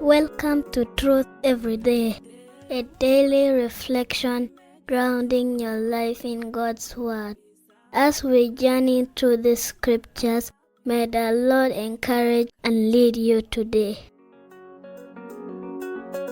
Welcome to Truth Every Day, a daily reflection grounding your life in God's Word. As we journey through the scriptures, may the Lord encourage and lead you today.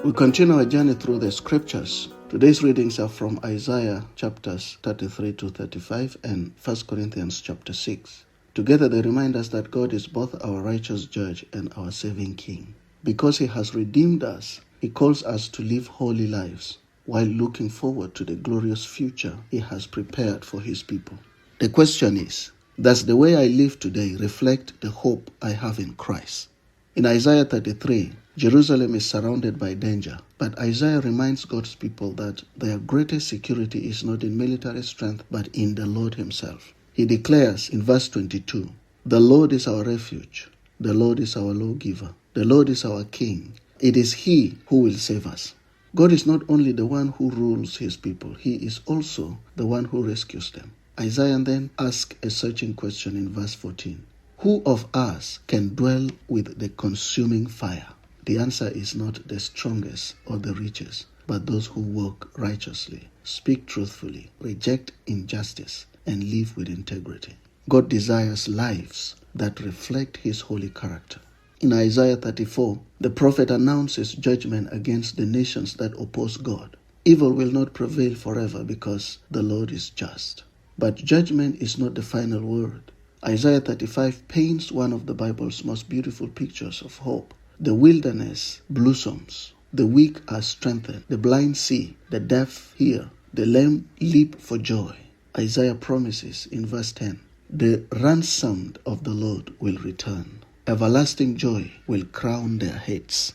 We continue our journey through the scriptures. Today's readings are from Isaiah chapters 33 to 35 and 1 Corinthians chapter 6. Together they remind us that God is both our righteous judge and our saving king. Because he has redeemed us, he calls us to live holy lives while looking forward to the glorious future he has prepared for his people. The question is, does the way I live today reflect the hope I have in Christ? In Isaiah 33, Jerusalem is surrounded by danger, but Isaiah reminds God's people that their greatest security is not in military strength but in the Lord himself. He declares in verse 22, "The Lord is our refuge, the Lord is our lawgiver, the Lord is our king. It is he who will save us." God is not only the one who rules his people, he is also the one who rescues them. Isaiah then asks a searching question in verse 14. Who of us can dwell with the consuming fire? The answer is not the strongest or the richest, but those who walk righteously, speak truthfully, reject injustice, and live with integrity. God desires lives that reflect his holy character. In Isaiah 34, the prophet announces judgment against the nations that oppose God. Evil will not prevail forever because the Lord is just. But judgment is not the final word. Isaiah 35 paints one of the Bible's most beautiful pictures of hope. The wilderness blossoms, the weak are strengthened, the blind see, the deaf hear, the lame leap for joy. Isaiah promises in verse 10, the ransomed of the Lord will return. Everlasting joy will crown their heads.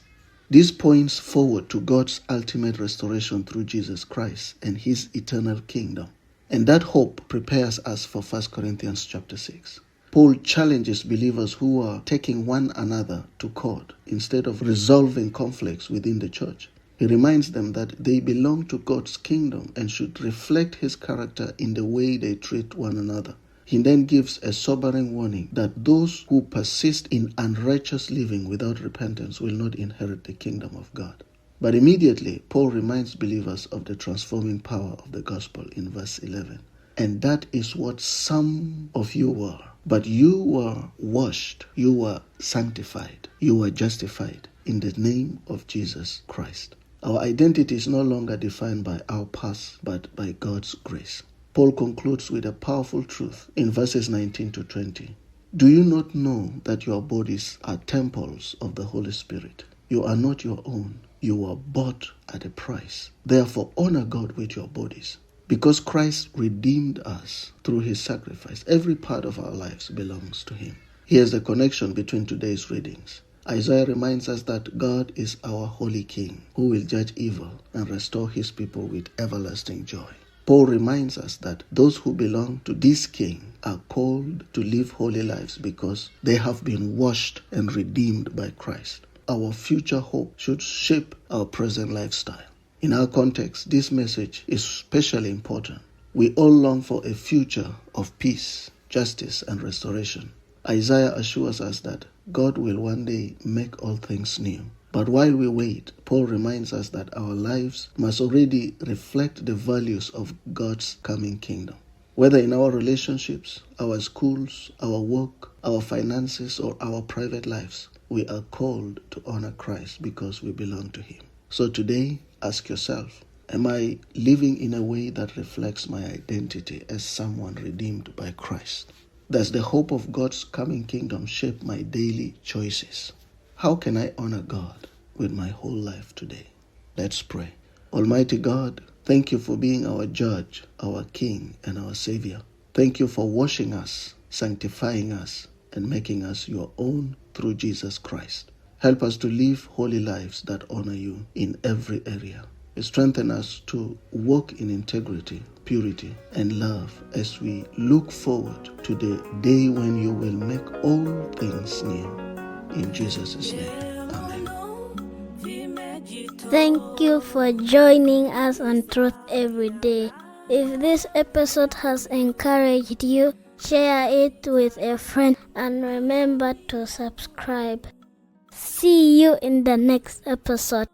This points forward to God's ultimate restoration through Jesus Christ and his eternal kingdom. And that hope prepares us for 1 Corinthians chapter 6. Paul challenges believers who are taking one another to court instead of resolving conflicts within the church. He reminds them that they belong to God's kingdom and should reflect his character in the way they treat one another. He then gives a sobering warning that those who persist in unrighteous living without repentance will not inherit the kingdom of God. But immediately, Paul reminds believers of the transforming power of the gospel in verse 11. And that is what some of you were. But you were washed, you were sanctified, you were justified in the name of Jesus Christ. Our identity is no longer defined by our past, but by God's grace. Paul concludes with a powerful truth in verses 19 to 20. Do you not know that your bodies are temples of the Holy Spirit? You are not your own. You were bought at a price. Therefore, honor God with your bodies. Because Christ redeemed us through his sacrifice, every part of our lives belongs to him. Here's the connection between today's readings. Isaiah reminds us that God is our holy king who will judge evil and restore his people with everlasting joy. Paul reminds us that those who belong to this king are called to live holy lives because they have been washed and redeemed by Christ. Our future hope should shape our present lifestyle. In our context, this message is especially important. We all long for a future of peace, justice, and restoration. Isaiah assures us that God will one day make all things new. But while we wait, Paul reminds us that our lives must already reflect the values of God's coming kingdom. Whether in our relationships, our schools, our work, our finances, or our private lives, we are called to honor Christ because we belong to him. So today, ask yourself, am I living in a way that reflects my identity as someone redeemed by Christ? Does the hope of God's coming kingdom shape my daily choices? How can I honor God with my whole life today? Let's pray. Almighty God, thank you for being our judge, our king, and our savior. Thank you for washing us, sanctifying us, and making us your own through Jesus Christ. Help us to live holy lives that honor you in every area. Strengthen us to walk in integrity, purity, and love as we look forward to the day when you will make all things new. In Jesus' name, amen. Thank you for joining us on Truth Every Day. If this episode has encouraged you, share it with a friend and remember to subscribe. See you in the next episode.